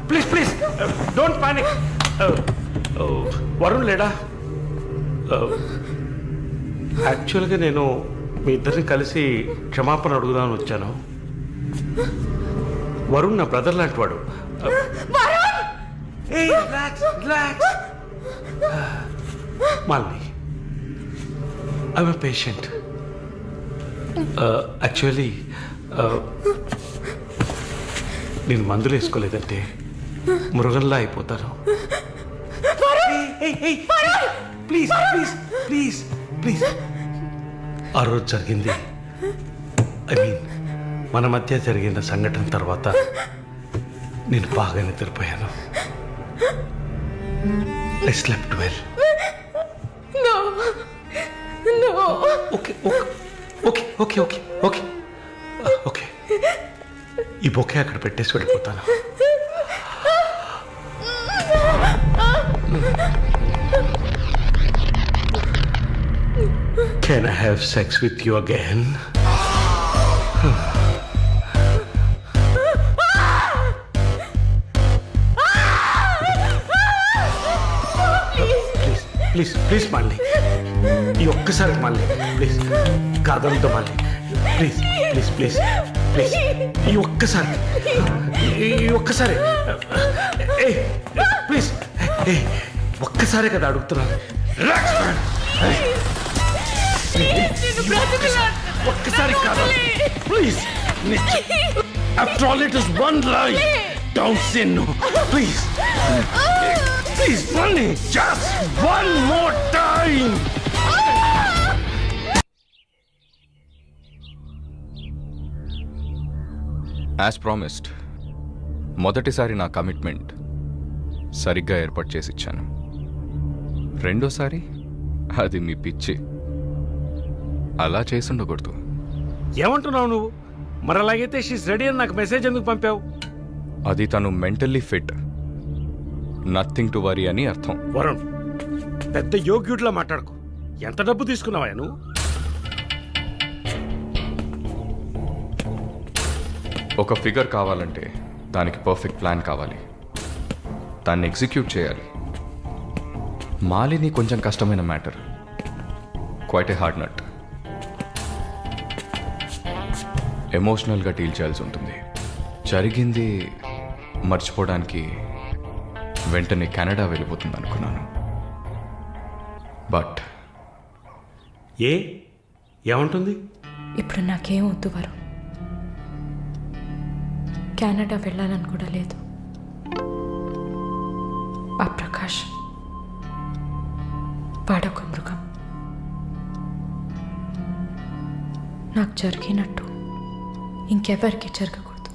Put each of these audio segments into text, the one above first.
Please please don't panic. Varun లేడా? యాక్చువల్గా నేను మీ ఇద్దరిని కలిసి క్షమాపణ అడుగుదామని వచ్చాను. వరుణ్ నా బ్రదర్ లాంటి వాడు. Malini, I'm a patient. Actually నేను మందులు వేసుకోలేదంటే మృగంలా అయిపోతాను. Please please please please. ఆ రోజు జరిగింది, ఐ మీన్ మన మధ్య జరిగిన సంఘటన తర్వాత నేను బాగా నిద్రపోయాను. I slept well. Okay okay okay okay okay okay. ఈ బొకే అక్కడ పెట్టేసి వెళ్ళిపోతాను. Can I have sex with you again? Please please Malini, ఈ ఒక్కసారి మాలిని ప్లీజ్, కాదంతో Malini please please please please, ఈ ఒక్కసారి ఏ ప్లీజ్, ఏ ఒక్కసారే కదా అడుగుతున్నాను. రిలాక్స్ మ్యాన్, ఒక్కసారి కాదు please. After all it is one life. Don't say no please please Malini, just one more time. As promised, మొదటిసారి నా కమిట్మెంట్ సరిగ్గా ఏర్పాటు చేసి ఇచ్చాను. రెండోసారి అది మీ పిచ్చి, అలా చేసి ఉండకూడదు. ఏమంటున్నావు నువ్వు? మరి అలాగైతే షీస్ రెడీ అని నాకు మెసేజ్ ఎందుకు పంపావు? అది తను mentally fit, nothing to worry అని అర్థం. వరుణ్, పెద్ద యోగ్యుడిలా మాట్లాడుకో. ఎంత డబ్బు తీసుకున్నావా నువ్వు? ఒక ఫిగర్ కావాలంటే దానికి పర్ఫెక్ట్ ప్లాన్ కావాలి, దాన్ని ఎగ్జిక్యూట్ చేయాలి. మాలిని కొంచెం కష్టమైన matter, quite a hard nut. ఎమోషనల్గా డీల్ చేయాల్సి ఉంటుంది. జరిగింది మర్చిపోవడానికి వెంటనే కెనడా వెళ్ళిపోతుంది అనుకున్నాను. బట్ ఏమంటుంది? ఇప్పుడు నాకేం వద్దు వరుణ్, కెనడా వెళ్ళాలని కూడా లేదు. ఆ ప్రకాష్ వాడొక మృగం. నాకు జరిగినట్టు ఇంకెవరికి జరగకూడదు.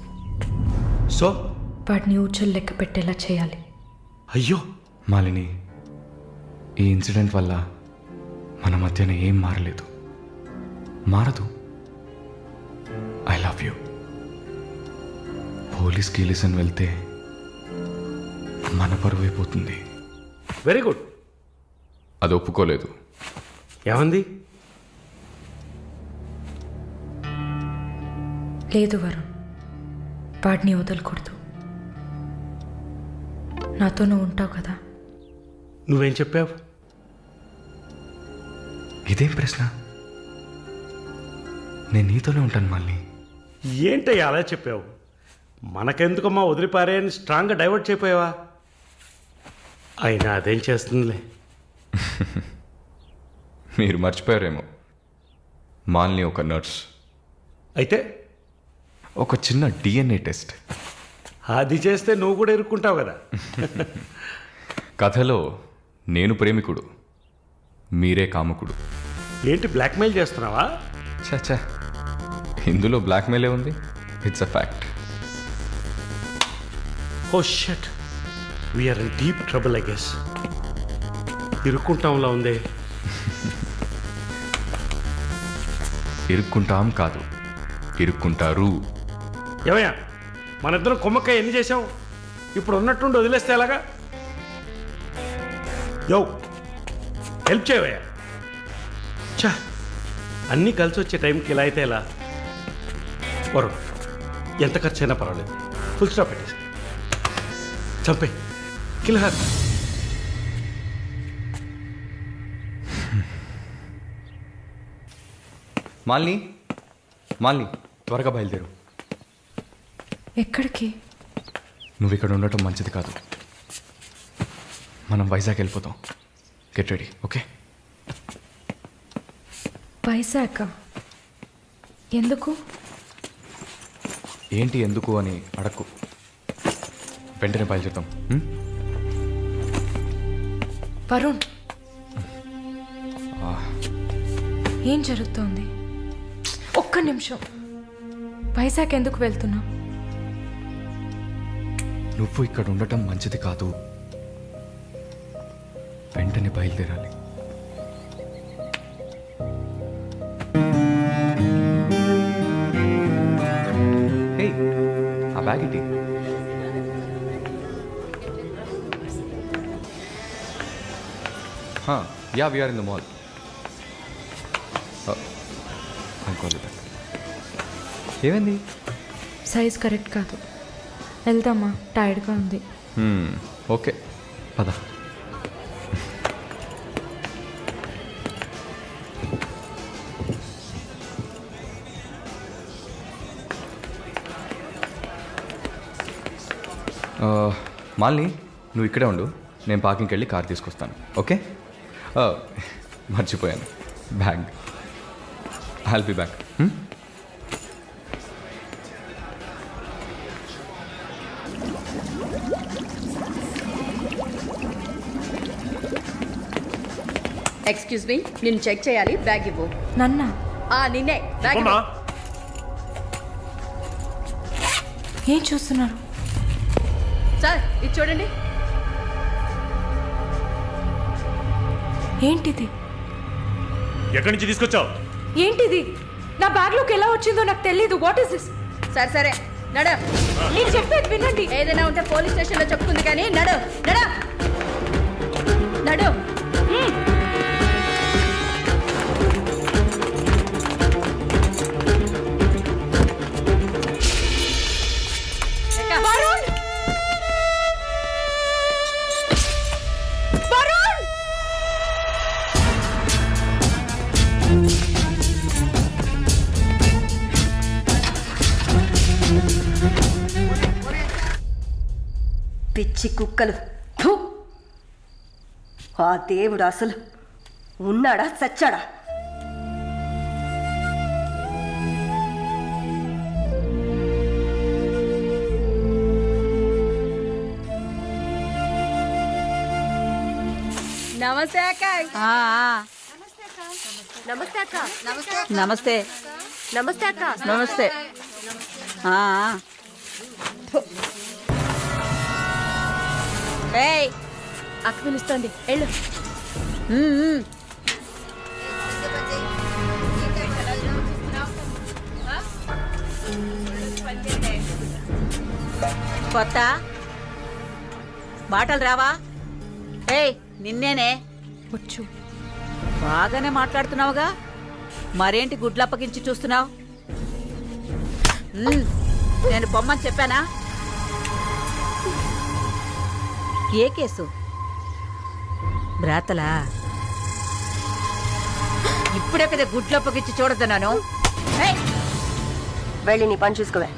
సో వాడిని ఊచలు లెక్క పెట్టేలా చేయాలి. అయ్యో మాలిని, ఈ ఇన్సిడెంట్ వల్ల మన మధ్యన ఏం మారలేదు, మారదు. I love you. పోలీస్కి లిసన్ వెళ్తే మన పరువు అయిపోతుంది. Very good. అది ఒప్పుకోలేదు. ఏమంది? లేదు వరుణ్, వాడిని వదలకూడదు. నాతో నువ్వు ఉంటావు కదా. నువ్వేం చెప్పావు? ఇదేం ప్రశ్న? నేను నీతోనే ఉంటాను మళ్ళీ. ఏంటయ్యా అలా చెప్పావు? మనకెందుకమ్మా వదిలిపారే అని స్ట్రాంగ్గా డైవర్ట్ చేయపోయావా? అయినా అదేం చేస్తుందిలే. మీరు మర్చిపోయారేమో, మాలిని ఒక నర్స్. అయితే ఒక చిన్న DNA టెస్ట్. అది చేస్తే నువ్వు కూడా ఇరుక్కుంటావు కదా. కథలో నేను ప్రేమికుడు, మీరే కాముకుడు. ఏంటి బ్లాక్మెయిల్ చేస్తున్నావా? చచ్చా, ఇందులో బ్లాక్మెయిలే ఉంది. It's a fact. Oh shit, we're in deep trouble I guess. ఇరుక్కుంటాంలా ఉందే. ఇరుక్కుంటాం కాదు, ఇరుక్కుంటారు. ఏమయ్యా, మన ఇద్దరం కొమ్మక్కాయ ఎన్ని చేసాం? ఇప్పుడు ఉన్నట్టుండి వదిలేస్తే ఎలాగా? యో హెల్ప్ చేయవయ్యా. చా, అన్నీ కలిసి వచ్చే టైంకి ఇలా అయితే ఎలా? వరుణ్, ఎంత ఖర్చు అయినా పర్వాలేదు. ఫుల్ స్టాప్ పెట్టేసి చంపే కిల్హర్. మాలిని, మాలిని, త్వరగా బయలుదేరు. ఎక్కడికి? నువ్వు ఇక్కడ ఉండటం మంచిది కాదు. మనం వైజాగ్ వెళ్ళిపోతాం. Get ready, okay? వైజాగ్ ఎందుకు? ఏంటి ఎందుకు అని అడక్కు. వెంటనే బయలుదేరుతాం. వరుణ్, ఏం జరుగుతోంది? ఒక్క నిమిషం. వైజాగ్ ఎందుకు వెళ్తున్నావు? నువ్వు ఇక్కడ ఉండటం మంచిది కాదు. వెంటనే బయలుదేరాలి. ఏయ్, ఆ బ్యాగ్ ఇటీ. Yeah, we're in the mall. ఏమైంది? సైజ్ కరెక్ట్ కాదు. వెళ్దామా? టైర్డ్గా ఉంది. ఓకే, పద. మాలిని, నువ్వు ఇక్కడే ఉండు. నేను పార్కింగ్కి వెళ్ళి కార్ తీసుకొస్తాను, ఓకే? మర్చిపోయాను, bag. I'll be back. Excuse me, నేను చెక్ చేయాలి. బ్యాగ్ ఇవ్వు. నన్న నిన్నే బ్యాగ్ అమ్మా, ఇవ్వు. ఏం చూస్తున్నారు? సార్, ఇది చూడండి. ఏంటిది? ఎక్కడి నుంచి తీసుకొచ్చావు? ఏంటిది? నా బ్యాగ్లోకి ఎలా వచ్చిందో నాకు తెలీదు. What is this? సరే సరే, నడు. నేను చెప్పేది వినండి. ఏదైనా ఉంటే పోలీస్ స్టేషన్లో చెప్పుకుంది కానీ నడు నడు నడు. వరుణ్! వరుణ్! పిచ్చి కుక్కలు. ఫు! ఆ దేవుడు అసలు ఉన్నాడా చచ్చాడా? నమస్తే అక్క. నమస్తే అక్క. నమస్తే నమస్తే అక్క. నమస్తే. ఏయ్, అక్క పిలుస్తోంది, వెళ్ళు. కొత్త మాటలు రావా? ఏయ్, నిన్నేనే. వచ్చు. బాగానే మాట్లాడుతున్నావుగా, మరేంటి గుడ్లు అప్పగించి చూస్తున్నావు? నేను పొమ్మని చెప్పానా? ఏ కేసు? బ్రాతలా? ఇప్పుడే కదా గుడ్లు అప్పగించి చూడదన్నాను. వెళ్ళి నీ పని చూసుకోవే.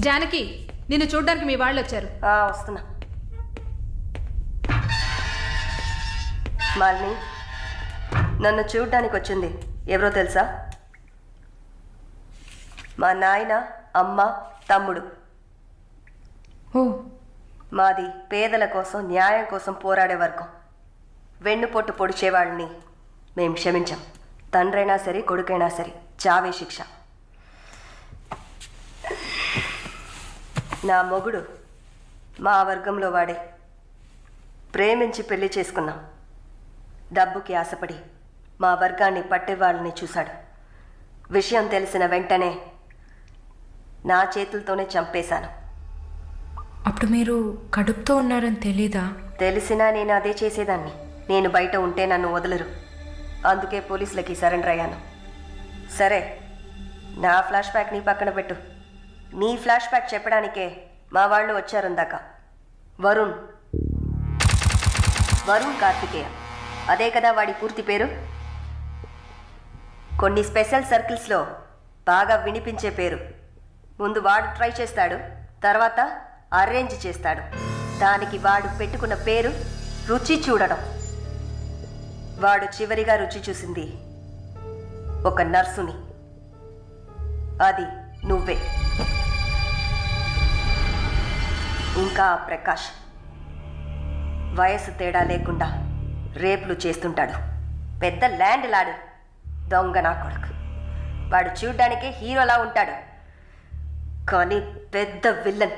జానకి నిన్ను చూడ్డానికి మీ వాళ్ళు వచ్చారు. వస్తున్నా. మాలిని, నన్ను చూడ్డానికి వచ్చింది ఎవరో తెలుసా? మా నాయన, అమ్మ, తమ్ముడు. ఓ, మాది పేదల కోసం, న్యాయం కోసం పోరాడే వర్గం. వెన్నుపొట్టు పొడిచేవాళ్ళని మేం క్షమించాం. తండ్రైనా సరే, కొడుకైనా సరే, చావే శిక్ష. నా మొగుడు మా వర్గంలో వాడే. ప్రేమించి పెళ్లి చేసుకున్నాం. డబ్బుకి ఆశపడి మా వర్గాన్ని పట్టేవాళ్ళని చూశాడు. విషయం తెలిసిన వెంటనే నా చేతులతోనే చంపేశాను. అప్పుడు మీరు కడుపుతో ఉన్నారని తెలీదా? తెలిసినా నేను అదే చేసేదాన్ని. నేను బయట ఉంటే నన్ను వదలరు. అందుకే పోలీసులకి సరెండర్ అయ్యాను. సరే, నా ఫ్లాష్ బ్యాక్ నీ పక్కన పెట్టు. నీ ఫ్లాష్ బ్యాక్ చెప్పడానికే మా వాళ్ళు వచ్చారుందాక. వరుణ్ కార్తికేయ, అదే కదా వాడి పూర్తి పేరు. కొన్ని స్పెషల్ సర్కిల్స్లో బాగా వినిపించే పేరు. ముందు వాడు ట్రై చేస్తాడు, తర్వాత అరేంజ్ చేస్తాడు. దానికి వాడు పెట్టుకున్న పేరు రుచి చూడడం. వాడు చివరిగా రుచి చూసింది ఒక నర్సుని. అది నువ్వే. ఇంకా ప్రకాష్ వయసు తేడా లేకుండా రేపులు చేస్తుంటాడు. పెద్ద ల్యాండ్ లాడు, దొంగ నా కొడుకు. వాడు చూడ్డానికే హీరోలా ఉంటాడు, కానీ పెద్ద విల్లన్,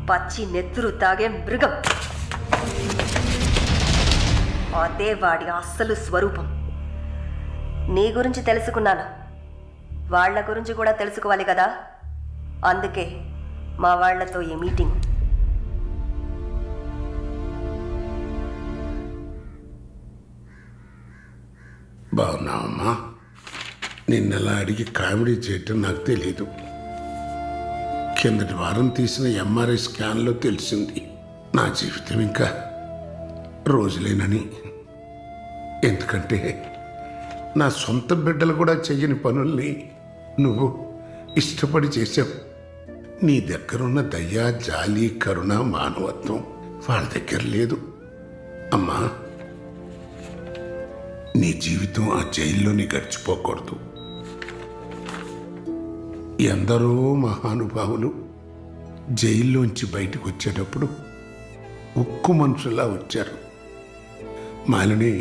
పచ్చి నెత్తురు తాగే మృగం. అదే వాడి అస్సలు స్వరూపం. నీ గురించి తెలుసుకున్నాను, వాళ్ళ గురించి కూడా తెలుసుకోవాలి కదా. అందుకే మా వాళ్లతో ఈ మీటింగ్. బాగున్నావమ్మా? నిన్నలా అడిగి కామెడీ చేయటం నాకు తెలీదు. కిందటి వారం తీసిన ఎంఆర్ఐ స్కాన్లో తెలిసింది నా జీవితం ఇంకా రోజులేనని. ఎందుకంటే నా సొంత బిడ్డలు కూడా చెయ్యని పనుల్ని నువ్వు ఇష్టపడి చేసావు. నీ దగ్గరున్న దయ, జాలి, కరుణ, మానవత్వం వాళ్ళ దగ్గర లేదు. అమ్మా, నీ జీవితం ఆ జైల్లోని గడిచిపోకూడదు. ఎందరో మహానుభావులు జైల్లోంచి బయటకు వచ్చేటప్పుడు ఉక్కు మనుషుల్లా వచ్చారు. మాలిని,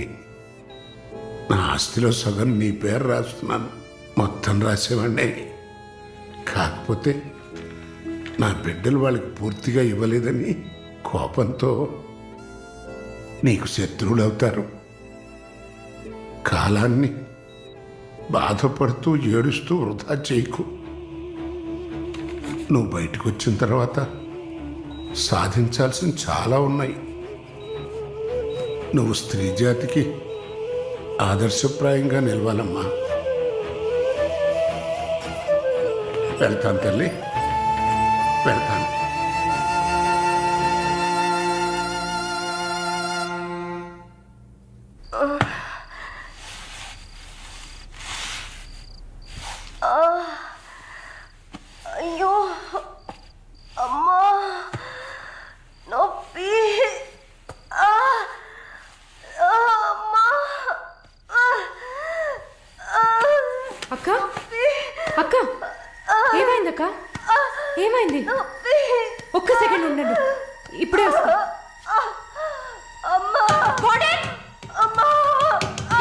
నా ఆస్తిలో సగం నీ పేరు రాస్తున్నాను. మొత్తం రాసేవాడినే. కాకపోతే నా బిడ్డలు వాళ్ళకి పూర్తిగా ఇవ్వలేదని కోపంతో నీకు శత్రువులు అవుతారు. కాలాన్ని బాధపడుతూ ఏడుస్తూ వృధా చేయకు. నువ్వు బయటకు వచ్చిన తర్వాత సాధించాల్సిన చాలా ఉన్నాయి. నువ్వు స్త్రీ జాతికి ఆదర్శప్రాయంగా నిలవాలమ్మా. వెళ్తాను తల్లి, వెళ్తాను. అయ్యో అమ్మా, నొప్పి. అమ్మా, అక్క అక్క, ఏమైంది అక్క? ఏమైంది? ఒక్క సెకండ్ ఉండండి, ఇప్పుడే వస్తా. అమ్మా, అమ్మా,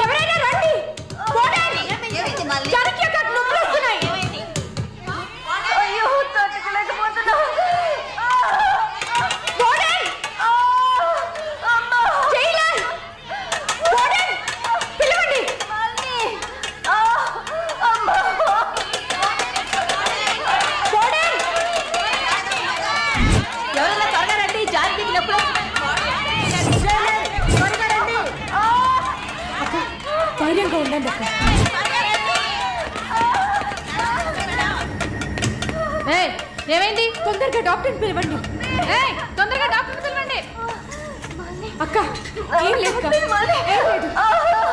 ఎవరైనా రండి. జానకి అక్క, నొప్పులు వస్తున్నాయి. అయ్యో, తట్టుకోలేకపోతున్నా. పిలవండి. ఎవరైనా త్వరగా రండి, జానకి నొప్పులు. అక్క, ధైర్యంగా ఉండండి అక్క. ఏమైంది? తొందరగా డాక్టర్ని పిలవండి. తొందరగా డాక్టర్ని పిలవండి. అక్క, ఏం లేదు అక్క. ఏం లేదు,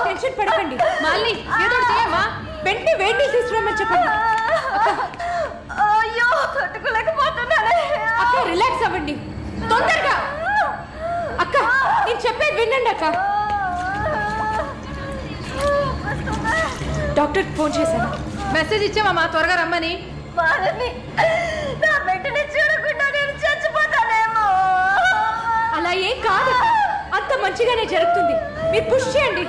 టెన్షన్ పడకండి. మళ్ళీ ఏదో చేయమ్మా. వెంటనే వేడి తీసుకురామని చెప్పండి. అయ్యో, తట్టుకోలేకపోతున్నా. అక్క రిలాక్స్ అవ్వండి తొందరగా. అక్క నేను చెప్పేది వినండి అక్క. డాక్టర్ ఫోన్ చేశాను, మెసేజ్ ఇచ్చామమ్మా త్వరగా రమ్మని. నా బిడ్డని చూడకుండా నేను చచ్చిపోతానేమో. అలా ఏం కాదు, అంత మంచిగానే జరుగుతుంది. మీరు పుష్ చేయండి.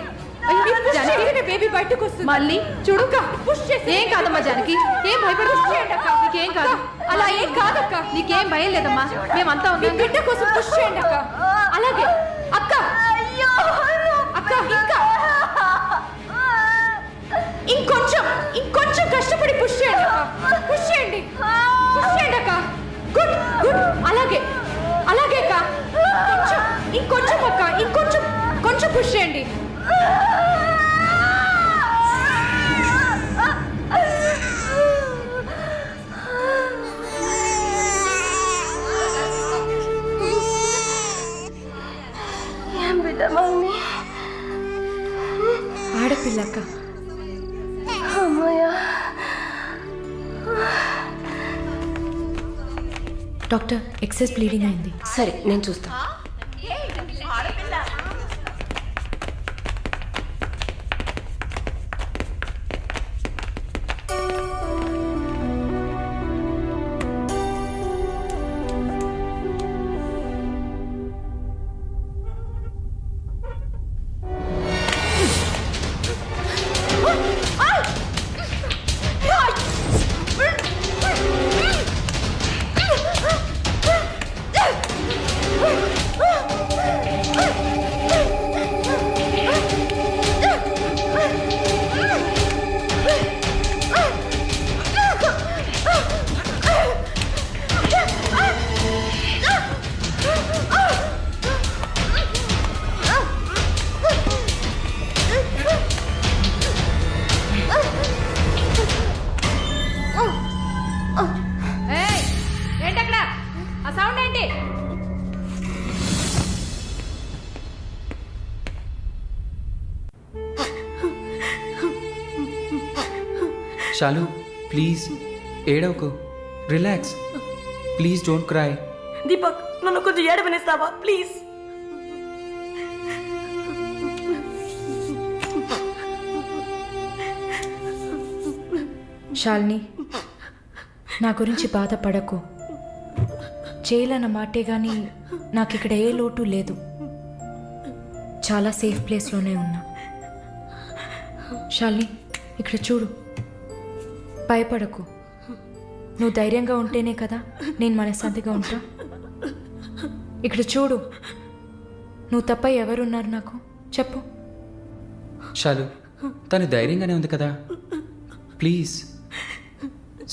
బేబీ బయటకు వస్తుంది. మళ్ళీ చూడుక పుష్ చేసి. ఏం కాదమ్మా జానకి, ఏం భయపడి చేయండి అక్క. నీకేం కాదు. అలా ఏం కాదక్క, నీకేం భయం లేదమ్మా, మేమంతా ఉన్నాం. బిడ్డ కోసం పుష్ చేయండి అక్క. అలాగే అక్క. అక్క ఇంకా ఇంకొంచెం కష్టపడి పుష్ చేయండి అక్క. పుష్ చేయండి అక్క. Good good. అలాగే అక్క. ఇంకొంచెం అక్క, కొంచెం పుష్ చేయండి. ఏం బిడ్డ మమ్మీ? ఆడపిల్లక్క. అమ్మయ్యా. డాక్టర్ ఎక్సెస్ బ్లీడింగ్ అయింది. సరే నేను చూస్తా. ఏంటక్కడ ఆ సౌండ్ ఏంటి? శాలు ప్లీజ్ ఏడవకు, relax, please don't cry. Deepak నన్ను కొంచెం ఏడవనిస్తావా ప్లీజ్? శాలిని, నా గురించి బాధపడకు. చేయలన్న మాటే కానీ నాకు ఇక్కడ ఏ లోటు లేదు. చాలా సేఫ్ ప్లేస్లోనే ఉన్నా. శాలిని ఇక్కడ చూడు, భయపడకు. నువ్వు ధైర్యంగా ఉంటేనే కదా నేను మనశ్శాంతిగా ఉంటా. ఇక్కడ చూడు, నువ్వు తప్ప ఎవరున్నారు నాకు చెప్పు. శాలు తను ధైర్యంగానే ఉంది కదా, ప్లీజ్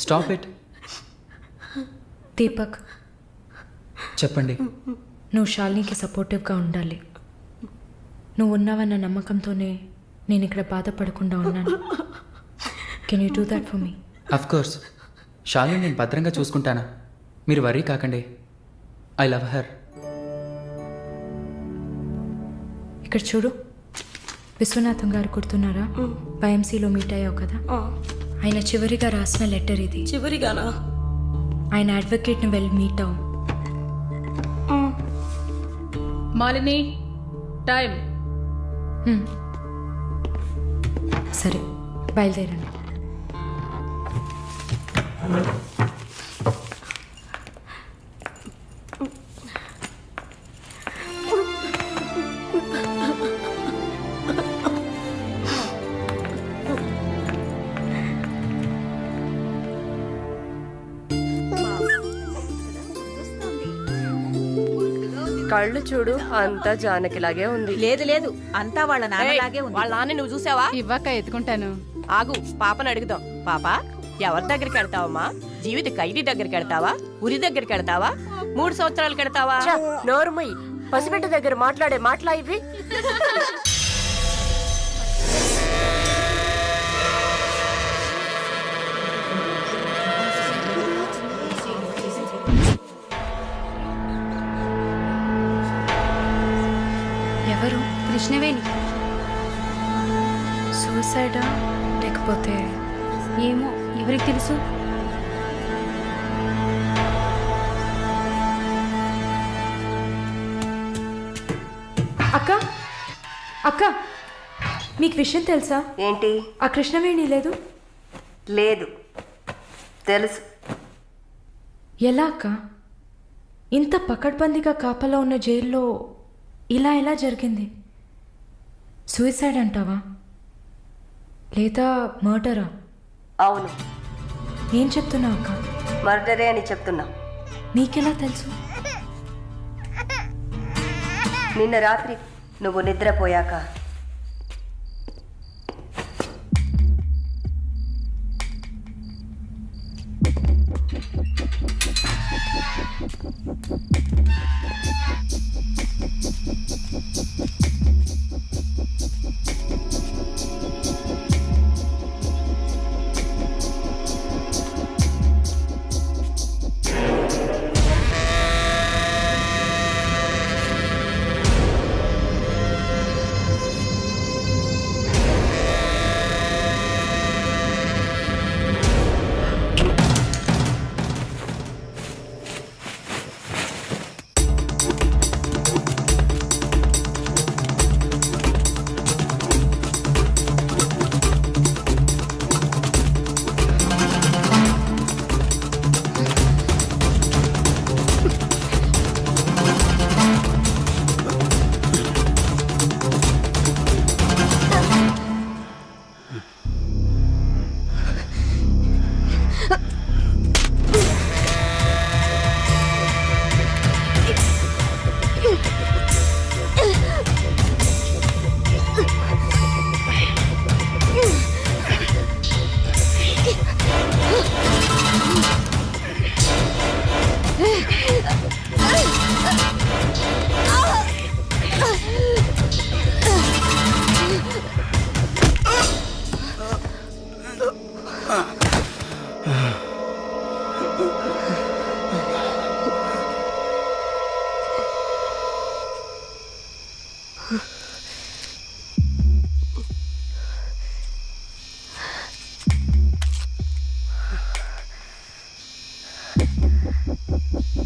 స్టాప్ ఇట్. దీపక్ చెప్పండి. నువ్వు శాలినికి సపోర్టివ్గా ఉండాలి. నువ్వు ఉన్నావన్న నమ్మకంతోనే నేను ఇక్కడ బాధపడకుండా ఉన్నాను. Can you do that for me? Of course, Shalini నేను భద్రంగా చూసుకుంటానా, మీరు వరీ కాకండి. I love her. ఇక్కడ చూడు, విశ్వనాథం గారు గుర్తున్నారా? వైఎంసీలో మీట్ అయ్యావు కదా, ఆయన చివరిగా రాసిన లెటర్ ఇది. చివరిగానా? ఆయన అడ్వకేట్ని వెళ్ళి మీట్ అవ్వు. మాలిని టైం. సరే బయలుదేరండి. కళ్ళు చూడు, అంతా జానకిలాగే ఉంది. లేదు లేదు, అంతా వాళ్ళ నాన్నలాగే ఉంది. వాళ్ళ నాన్న నువ్వు చూసావా? ఇవ్వక ఎత్తుకుంటాను. ఆగు, పాపను అడుగుదాం. పాప, ఎవరి దగ్గరికి వెళ్తావమ్మా? జీవిత ఖైదీ దగ్గరికి వెళ్తావా? ఉరి దగ్గరికి వెళ్తావా? 3 సంవత్సరాలకు వెళ్తావా? నోరుమయ్యి, పసిబిడ్డ దగ్గర మాట్లాడే మాటలా ఇవి? ఎవరు? కృష్ణవేణి. సూసైడా లేకపోతే? ఏమో, ఎవరికి తెలుసు? అక్క అక్క మీకు విషయం తెలుసా? ఏంటి? ఆ కృష్ణవేణి లేదు. లేదు, తెలుసు. ఎలా అక్క? ఇంత పకడ్బందీగా కాపలా ఉన్న జైల్లో ఇలా ఎలా జరిగింది? సూసైడ్ అంటావా లేదా మర్డరా? అవును, ఏం చెప్తున్నావు అక్క? మర్డరే అని చెప్తున్నా. నీకెలా తెలుసు? నిన్న రాత్రి నువ్వు నిద్రపోయాక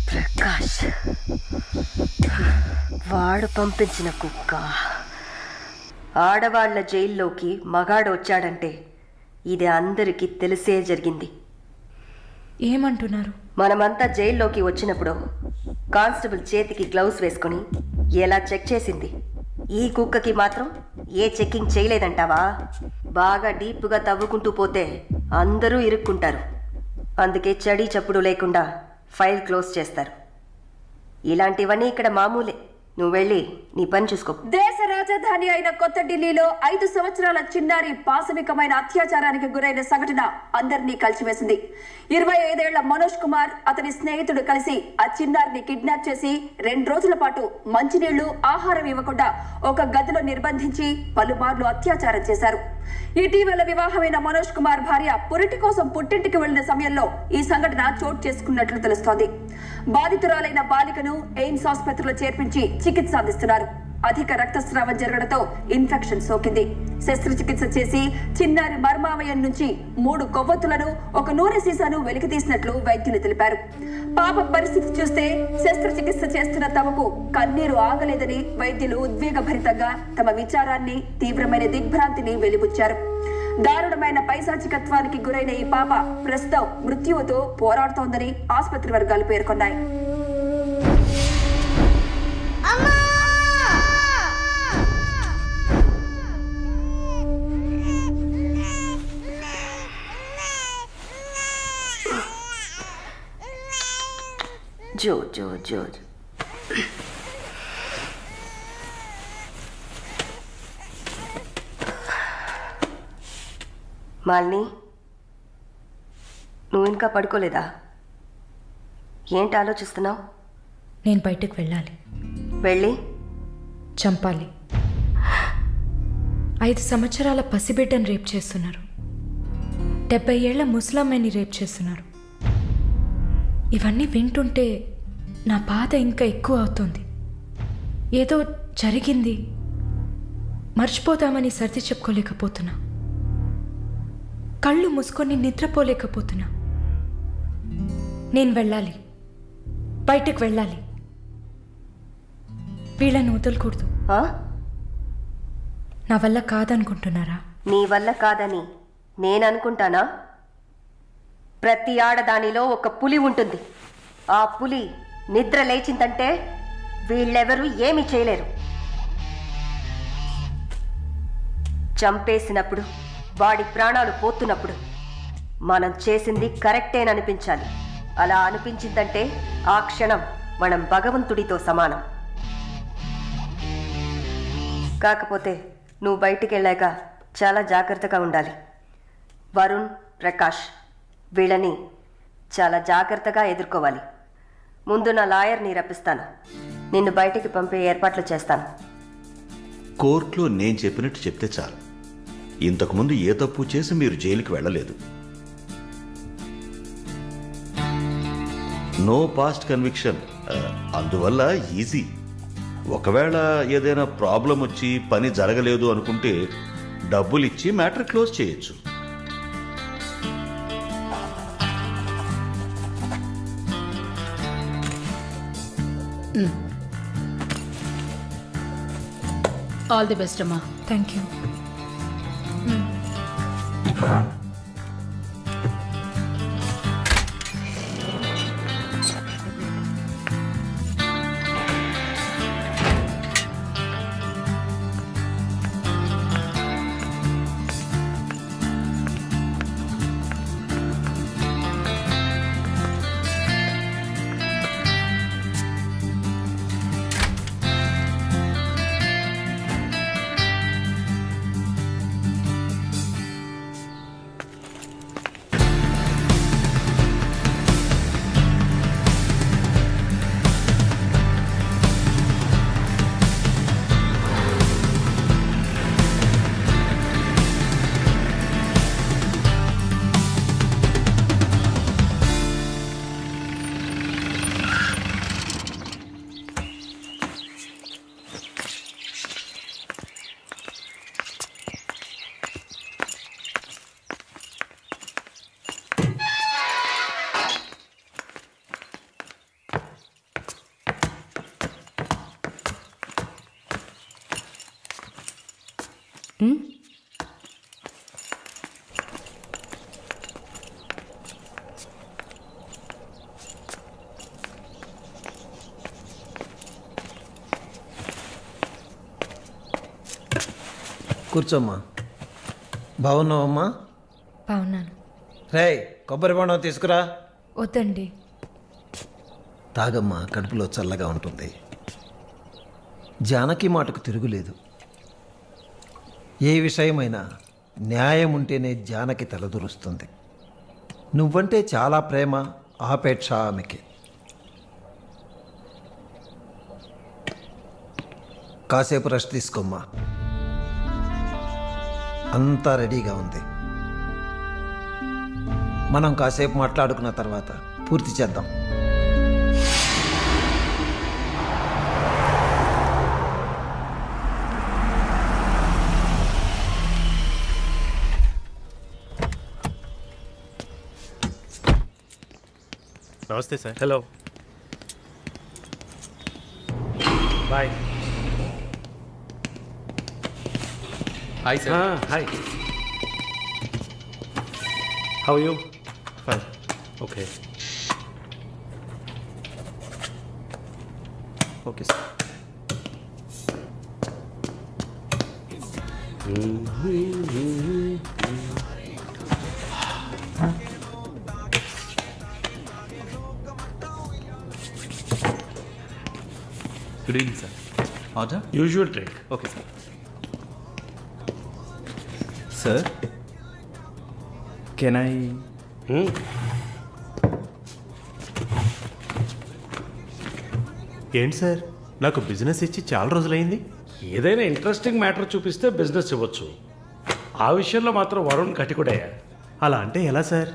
ప్రకాష్ వాడు పంపించిన కుక్క. ఆడవాళ్ల జైల్లోకి మగాడు వచ్చాడంటే ఇది అందరికీ తెలిసే జరిగింది. ఏమంటున్నారు? మనమంతా జైల్లోకి వచ్చినప్పుడు కానిస్టేబుల్ చేతికి గ్లౌస్ వేసుకుని ఎలా చెక్ చేసింది, ఈ కుక్కకి మాత్రం ఏ చెక్కింగ్ చేయలేదంటావా? బాగా డీప్గా తవ్వుకుంటూ పోతే అందరూ ఇరుక్కుంటారు. అందుకే చడి చప్పుడు లేకుండా ఫైల్ క్లోజ్ చేస్తారు. ఇలాంటివన్నీ ఇక్కడ మామూలే. నువ్వు వెళ్ళి నీ పని చూసుకో. దేశ రాజధాని అయిన కొత్త ఢిల్లీలో 5 సంవత్సరాల చిన్నారి పాశవికమైన అత్యాచారానికి గురైన సంఘటన అందరినీ కలిసివేసింది. 25 ఏళ్ల మనోజ్ కుమార్ అతని స్నేహితుడు కలిసి ఆ చిన్నారిని కిడ్నాప్ చేసి 2 రోజుల పాటు మంచినీళ్లు, ఆహారం ఇవ్వకుండా ఒక గదిలో నిర్బంధించి పలుమార్లు అత్యాచారం చేశారు. ఇటీవల వివాహమైన మనోజ్ కుమార్ భార్య పురిటి కోసం పుట్టింటికి వెళ్లిన సమయంలో ఈ సంఘటన చోటు చేసుకున్నట్లు తెలుస్తోంది. బాధితురాలైన బాలికను ఎయిమ్స్ ఆసుపత్రిలో చేర్పించి చికిత్స అందిస్తున్నారు. అధిక రక్తస్రావం జరగడంతో ఇన్ఫెక్షన్ సోకింది. శస్త్రచికిత్స చేసి చిన్నారి మర్మావయం నుంచి 3 కొవ్వొత్తులను, ఒక నూనె సీసాను వెలికి తీసినట్లు వైద్యులు తెలిపారు. పాప పరిస్థితి చూస్తే శస్త్రచికిత్స చేస్తున్న తమకు కన్నీరు ఆగలేదని వైద్యులు ఉద్వేగభరితంగా తమ విచారాన్ని, తీవ్రమైన దిగ్భ్రాంతిని వెలిబుచ్చారు. దారుణమైన పైశాచికత్వానికి గురైన ఈ పాప ప్రస్తుతం మృత్యువుతో పోరాడుతోందని ఆసుపత్రి వర్గాలు పేర్కొన్నాయి. జో జో జో మాలిని, నువ్వు ఇంకా పడుకోలేదా? ఏంటి ఆలోచిస్తున్నావు? నేను బయటకు వెళ్ళాలి. వెళ్ళి చంపాలి. 5 సంవత్సరాల పసిబిడ్డను రేప్ చేస్తున్నారు. 70 ఏళ్ల ముసలమ్మని రేప్ చేస్తున్నారు. ఇవన్నీ వింటుంటే నా బాధ ఇంకా ఎక్కువ అవుతుంది. ఏదో జరిగింది, మర్చిపోతామని సర్ది చెప్పుకోలేకపోతున్నా. కళ్ళు మూసుకొని నిద్రపోలేకపోతున్నా. నేను వెళ్ళాలి, బయటకు వెళ్ళాలి. వీళ్ళని వదలకూడదు. ఆ? నా వల్ల కాదనుకుంటున్నారా? నీ వల్ల కాదని నేననుకుంటానా? ప్రతి ఆడదానిలో ఒక పులి ఉంటుంది. ఆ పులి నిద్ర లేచిందంటే వీళ్ళెవరూ ఏమీ చేయలేరు. చంపేసినప్పుడు, వాడి ప్రాణాలు పోతున్నప్పుడు మనం చేసింది కరెక్టేననిపించాలి. అలా అనిపించిందంటే ఆ క్షణం మనం భగవంతుడితో సమానం. కాకపోతే నువ్వు బయటికి వెళ్ళాక చాలా జాగ్రత్తగా ఉండాలి. వరుణ్, ప్రకాష్ వీళ్ళని చాలా జాగ్రత్తగా ఎదుర్కోవాలి. ముందు నా లాయర్ని రప్పిస్తాను. నిన్ను బయటికి పంపే ఏర్పాట్లు చేస్తాను. కోర్టులో నేను చెప్పినట్టు చెప్తే చాలు. ఇంతకుముందు ఏ తప్పు చేసి మీరు జైలుకి వెళ్ళలేదు. నో పాస్ట్ కన్విక్షన్, అందువల్ల ఈజీ. ఒకవేళ ఏదైనా ప్రాబ్లం వచ్చి పని జరగలేదు అనుకుంటే డబ్బులు ఇచ్చి మ్యాటర్ క్లోజ్ చేయొచ్చు. ఆల్ ది బెస్ట్ అమ్మా. Thank you. కూర్చోమ్మా. బాగున్నావమ్మా? బాగున్నాను. రే, కొబ్బరి బొండం తీసుకురా. వద్దండి. తాగమ్మా, కడుపులో చల్లగా ఉంటుంది. జానకి మాటకు తిరుగులేదు. ఏ విషయమైనా న్యాయం ఉంటేనే జానకి తలదూరుస్తుంది. నువ్వంటే చాలా ప్రేమ, ఆపేక్ష ఆమెకి. కాసేపు రెస్ట్ తీసుకోమ్మా. అంతా రెడీగా ఉంది. మనం కాసేపు మాట్లాడుకున్న తర్వాత పూర్తి చేద్దాం. నమస్తే sir. Hello, boy. Hi sir. Hi, how you? Fine. Okay okay sir. Good evening sir. Order? Usual drink. Okay sir. Sir, can I? ఏంటి సార్, నాకు బిజినెస్ ఇచ్చి చాలా రోజులైంది. ఏదైనా ఇంట్రెస్టింగ్ మ్యాటర్ చూపిస్తే బిజినెస్ ఇవ్వచ్చు. ఆ విషయంలో మాత్రం వరుణ్ కటికుడయ్యా. అలా అంటే ఎలా సార్?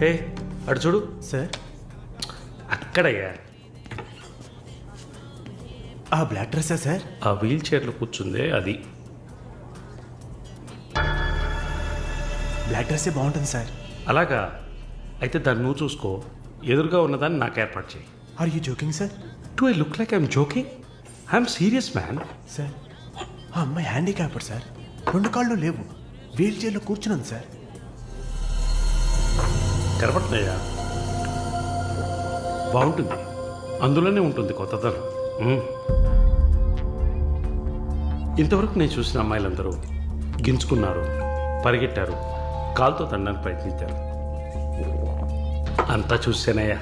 హే, అటు చూడు సార్. అక్కడయ్యా. ఆ బ్లాక్ డ్రెస్సా సార్? ఆ వీల్ చైర్లో కూర్చుందే అది. బ్లాక్ డ్రెస్సే బాగుంటుంది సార్. అలాగా అయితే దాన్ని నువ్వు చూసుకో, ఎదురుగా ఉన్నదాన్ని నాకు ఏర్పాటు చేయి. Are you joking sir? Do I look like I'm joking? I'm serious man. Sir ఆ అమ్మాయి హ్యాండిక్యాప్డ్ సార్, 2 కాళ్ళు లేవు, వీల్ చైర్లో కూర్చున్నాను సార్. కనపడుతున్నాయా? బాగుంటుంది, అందులోనే ఉంటుంది కొత్తదనం. ఇంతవరకు నేను చూసిన అమ్మాయిలందరూ గింజుకున్నారు, పరిగెట్టారు, కాలుతో తండడానికి ప్రయత్నించారు. అంతా చూసానయ్యా.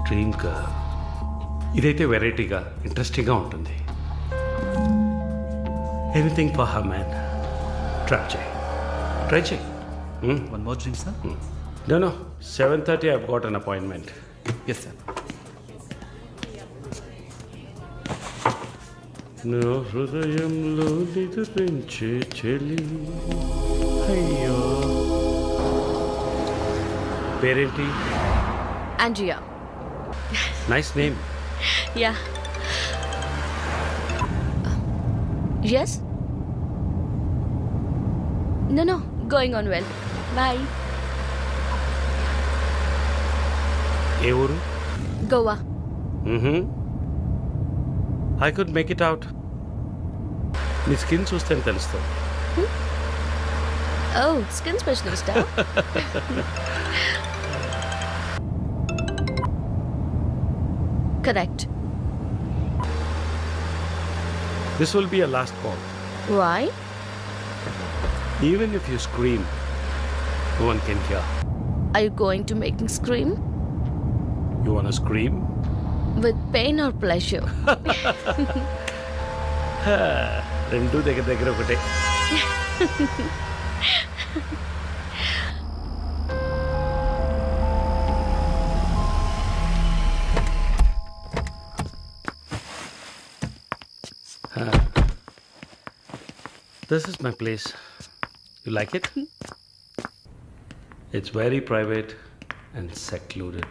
డ్రీమ్ గర్ల్, ఇదైతే వెరైటీగా ఇంట్రెస్టింగ్గా ఉంటుంది. Anything for her man. Try చేయి. One more drink sir. No, 7:30 I've got an appointment. Yes sir. నా హృదయంలో నిద్రించే చెలి. అయ్యో, పేరేంటి? Andrea. Nice name. Yeah. Yes. No, going on well. Bye. ఏ ఊరు? Goa. I could make it out. నీ స్కిన్ చూస్తేనే తెలుస్తుంది. Oh, skin specialist. Correct. This will be a last call. Why? Even if you scream, no one can hear. Are you going to make me scream? You wanna scream? With pain or pleasure? రెండు దగ్గర ఒకటే. This is my place. You like it? It's very private and secluded.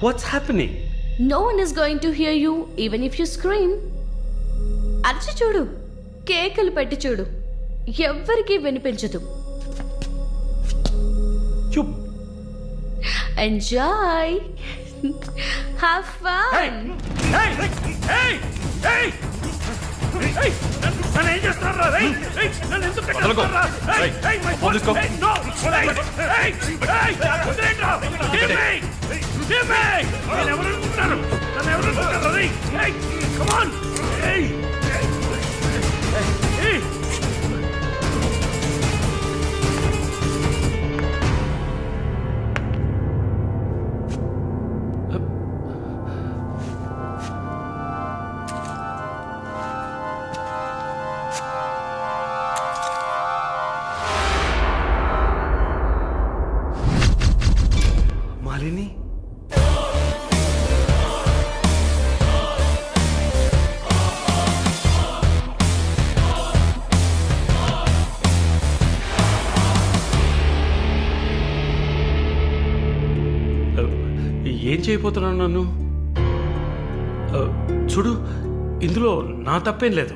What's happening? No one is going to hear you even if you scream. అరచి చూడు, కేకలు పెట్టి చూడు, ఎవ్వరికీ వినిపించదు. You. Enjoy. Have fun. Hey! నన్ను ఏం చేస్తున్నారా? నన్ను ఎందుకు కట్టేస్తున్నారా? My phone. No! Give me! నేను ఎవరనుకుంటున్నారు? నన్ను ఎవరనుకుంటున్నారు? Come on! Hey! మాలిని, ఏం చేయబోతున్నాను నన్ను? చూడు, ఇందులో నా తప్పేం లేదు.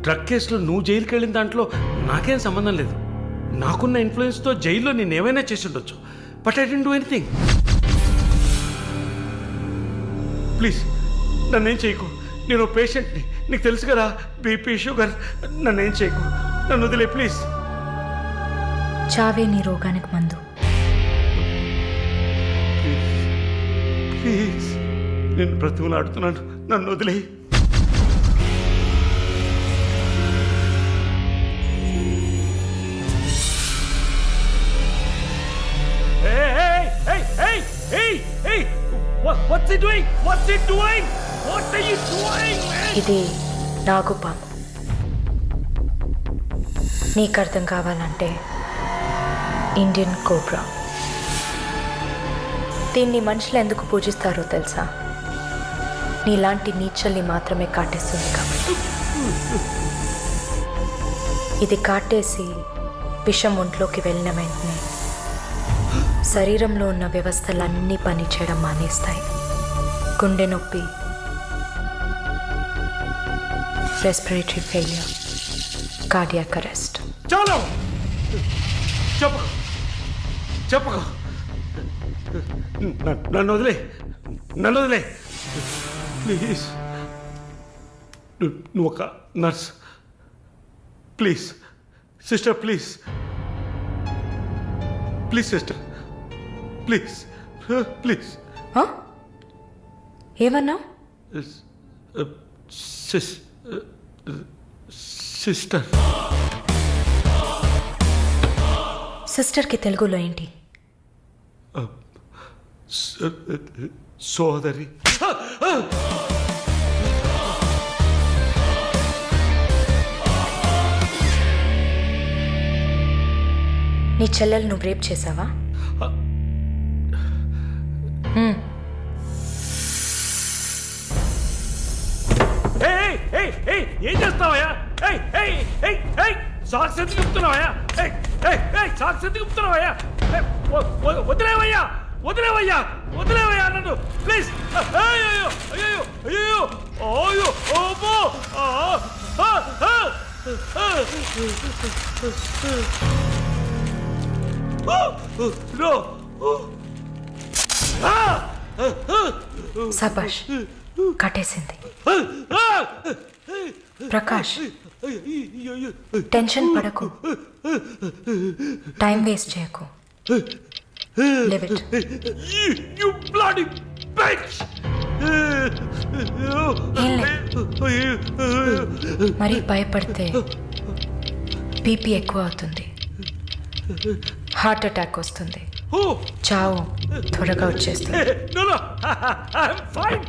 డ్రగ్ కేసులో నువ్వు జైలుకి వెళ్ళిన దాంట్లో నాకేం సంబంధం లేదు. నాకున్న ఇన్ఫ్లుయెన్స్తో జైల్లో నేను ఏమైనా చేసి ఉండొచ్చు. But I don't do anything. Please నన్నేం చేయకు. నేను పేషెంట్ని, నీకు తెలుసు కదా, బీపీ, షుగర్. నన్నేం చేయకు, నన్ను వదిలే ప్లీజ్. చావే నీ రోగానికి మందు. ప్లీజ్, నేను బ్రతిమలాడుతున్నాను, నన్ను వదిలే. What's he doing? What's he doing? What are you doing, man? ఇది నాగుపాము. నీకు అర్థం కావాలంటే ఇండియన్ కోబ్రా. దీన్ని మనుషులు ఎందుకు పూజిస్తారో తెలుసా? నీలాంటి నీచల్ని మాత్రమే కాటేస్తుంది కాబట్టి. ఇది కాటేసి విషం ఒంట్లోకి వెళ్ళిన వెంటనే శరీరంలో ఉన్న వ్యవస్థలన్నీ పనిచేయడం మానేస్తాయి. గుండె నొప్పి, రెస్పిరేటరీ ఫెయిల్యూర్, కార్డియాక్ అరెస్ట్. చాలు, చెప్పకు చెప్పకు, నన్ను వదిలే, నన్ను వదిలే ప్లీజ్. నువ్వు ఒక nurse, please sister, please please sister, please please. ఏమన్నా? సిస్టర్. సిస్టర్కి తెలుగులో ఏంటి? సోదరి. నీ చెల్లెలు నువ్వు రేప్ చేసావా? ఏం చేస్తావయ్యా? సాక్స్ ఎందుకు చెప్తున్నావయ్యా? సాక్స్ ఎందుకు చెప్తున్నావయ్యా? వదిలేవయ్యా, వదిలేవయ్యా, వదిలేవయ్యా నన్ను ప్లీజ్. అయ్యో అయ్యో అయ్యో అయ్యో ఓపో. సబాష్, కట్టేసింది. ప్రకాష్, టెన్షన్ పడకు, టైం వేస్ట్ చేయకు. Live it. You bloody bitch! మరి భయపడితే బీపీ ఎక్కువ అవుతుంది, హార్ట్ అటాక్ వస్తుంది, చావు త్వరగా వచ్చేస్తుంది. No, no, I'm fine.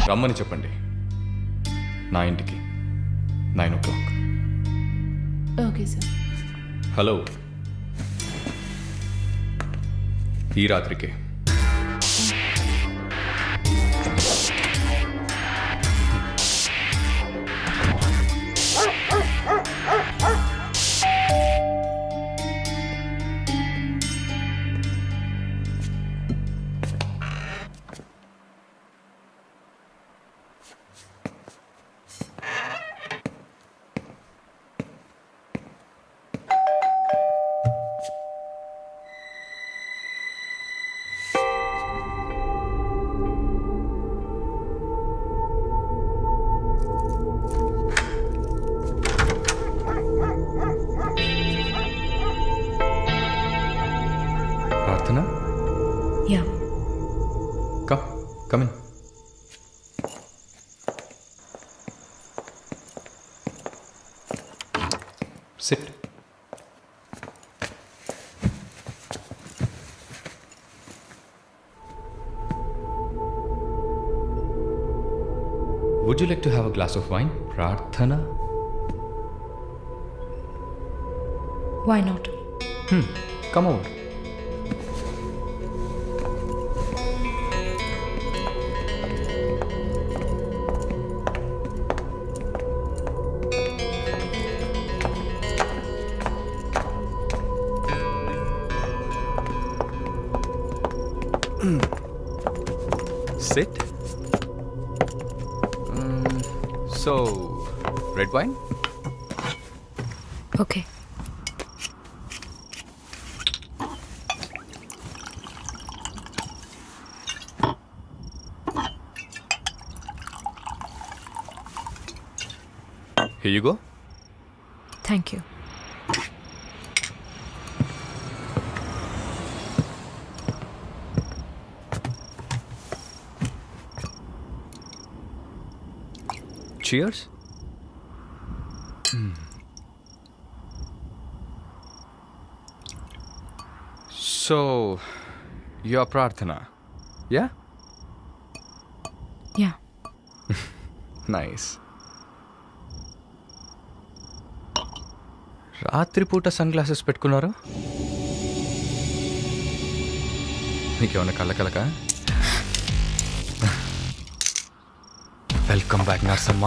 రమ్మని చెప్పండి నా ఇంటికి 9 o'clock. Okay sir. హలో, ఈ రాత్రికే. ప్రార్థన, yeah, come in. Sit. Would you like to have a glass of wine, Prarthana? why not? Come over. Sit. So, red wine? Okay. Here you go. Thank you. Cheers. So, your prarthana, yeah? Yeah. Nice. రాత్రిపూట sunglasses పెట్టుకున్నారు? మీకేమన్నా కళ్ళకలక? Welcome back నర్సమ్మ.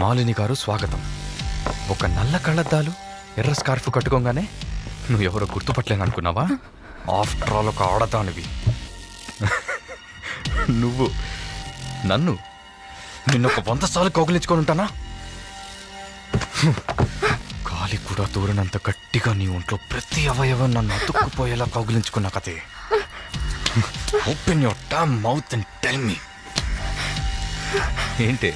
మాలిని గారు స్వాగతం. ఒక నల్ల కళ్ళద్దాలు ఎర్ర స్కార్ఫ్ కట్టుకోగానే నువ్వు ఎవరో గుర్తుపట్టలేను అనుకున్నావా? ఆఫ్టర్ ఆల్ ఒక ఆడదానివి నువ్వు. నన్ను నిన్నొక 100 సార్లు కౌగిలించుకొని ఉంటానా? గాలి కూడా దూరనంత గట్టిగా నీ ఒంట్లో ప్రతి అవయవం నన్ను అతుక్కుపోయేలా కౌగిలించుకున్నా కదే. Open your damn mouth and tell me. ఏంటి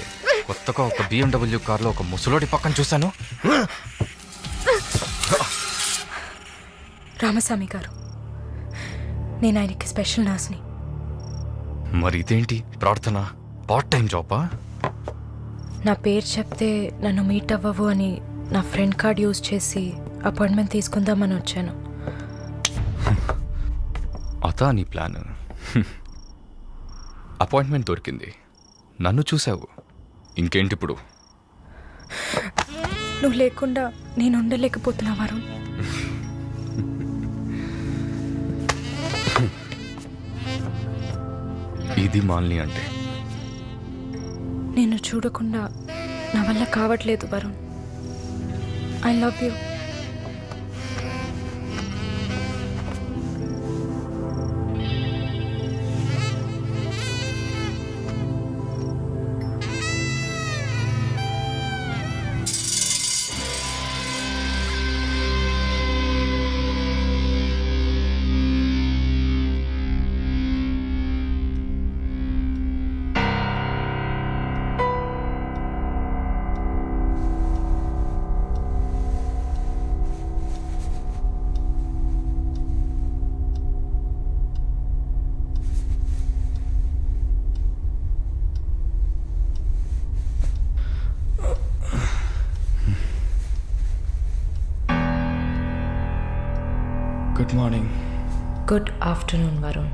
కొత్తగా ఒక BMW కార్లో ఒక ముసలోడి పక్కన చూశాను? రామస్వామి గారు, నేను ఆయనకి స్పెషల్ నర్స్ని. మరి ఇదేంటి ప్రార్థన? పార్ట్ టైం జాబా? నా పేరు చెప్తే నన్ను మీట్ అవ్వవు అని నా ఫ్రెండ్ కార్డ్ యూజ్ చేసి అపాయింట్మెంట్ తీసుకుందామని వచ్చాను. అతా నీ ప్లాన్. అపాయింట్మెంట్ దొరికింది, నన్ను చూసావు, ఇంకేంటి ఇప్పుడు? నువ్వు లేకుండా నేను ఉండలేకపోతున్నా వరుణ్. ఇది మాలిని అంటే. నేను చూడకుండా నా వల్ల కావట్లేదు Varun. I love you. Good morning. Good afternoon Varun.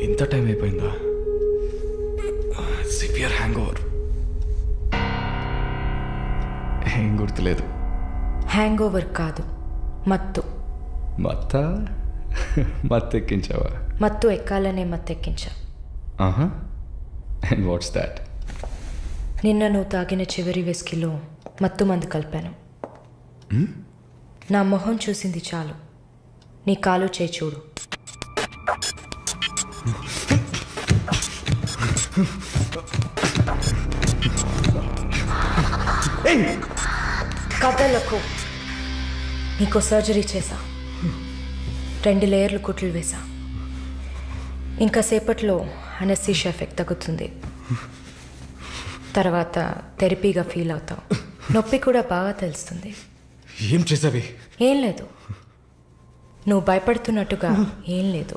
ఇంత టైం అయిపోయిందా? Severe hang over. ఏం గుర్తులేదు. హ్యాంగ్ ఓవర్ కాదు, మత్తు. మత్తు ఎక్కించావా? మత్తు ఎక్కాలనే మత్తు ఎక్కించా. And what's that? నిన్న నువ్వు తాగిన చివరి విస్కీలో మత్తు మందు కలిపాను. నా మొహం చూసింది చాలు, నీ కాలు చేయి చూడు. కథలకు నీకు సర్జరీ చేశా, 2 లేయర్లు కుట్లు వేశా. ఇంకా సేపట్లో అనస్థీషియా ఎఫెక్ట్ తగ్గుతుంది. తర్వాత థెరపీగా ఫీల్ అవుతావు. నొప్పి కూడా బాగా తెలుస్తుంది. ఏం చేసావి? ఏం లేదు, నువ్వు భయపడుతున్నట్టుగా ఏం లేదు.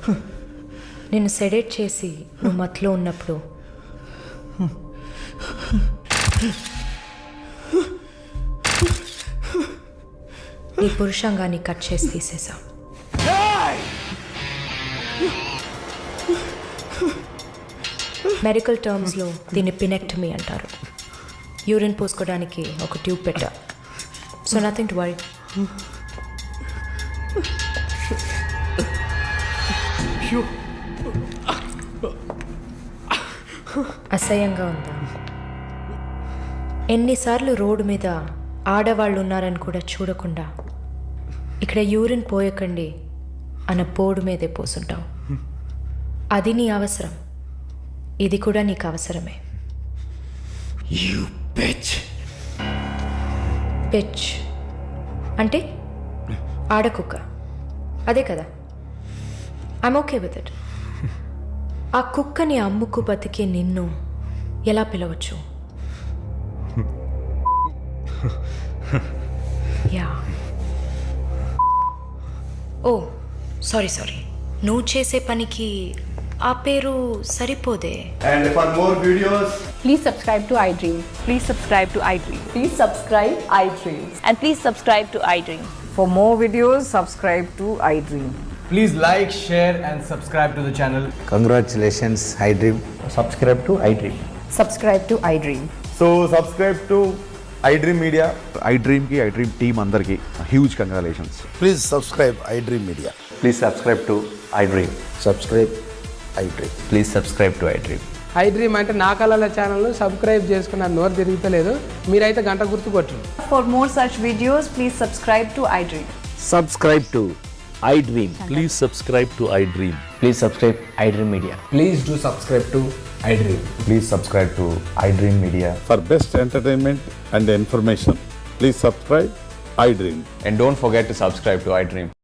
నేను సెడేట్ చేసి నువ్వు మత్తులో ఉన్నప్పుడు నీ పురుషాంగాన్ని కట్ చేసి తీసేసా. మెడికల్ టర్మ్స్లో దీన్ని పినెక్టమీ అంటారు. యూరిన్ పోసుకోవడానికి ఒక ట్యూబ్ పెట్టా. So nothing to worry. అసహ్యంగా ఉందా? ఎన్నిసార్లు రోడ్డు మీద ఆడవాళ్ళు ఉన్నారని కూడా చూడకుండా ఇక్కడ యూరిన్ పోయకండి అన్న బోర్డు మీదే పోసుంటావు. అది నీ అవసరం, ఇది కూడా నీకు అవసరమే. పిచ్ అంటే ఆడకుక్క, అదే కదా? I'm okay with it. ఆ కుక్కని అమ్ముకు బతికే నిన్ను ఎలా పిలవచ్చు? యా ఓ సారీ నువ్వు చేసే పనికి ఆ పేరు సరిపోదే. And for more videos please subscribe to iDream. Please subscribe to iDream. Please subscribe iDream. And please subscribe to iDream. For more videos, subscribe to iDream. Please like, share and subscribe to the channel. Congratulations iDream. Subscribe to iDream. Subscribe to iDream. So subscribe to iDream media. iDream కి iDream team అందరికి huge congratulations. Please subscribe iDream media. Please subscribe to iDream. Subscribe iDream. Please subscribe to iDream. iDream అంటే నా కళల channel subscribe చేసుకున్న నోరు తిరుగుతలేదు. మీరైతే గంట గుర్తు కొట్టండి. For more such videos, please subscribe to iDream. Subscribe to iDream. Please subscribe to iDream. Please subscribe iDream media. Please do subscribe to iDream. Please subscribe to iDream media. For best entertainment and information please subscribe iDream. And don't forget to subscribe to iDream.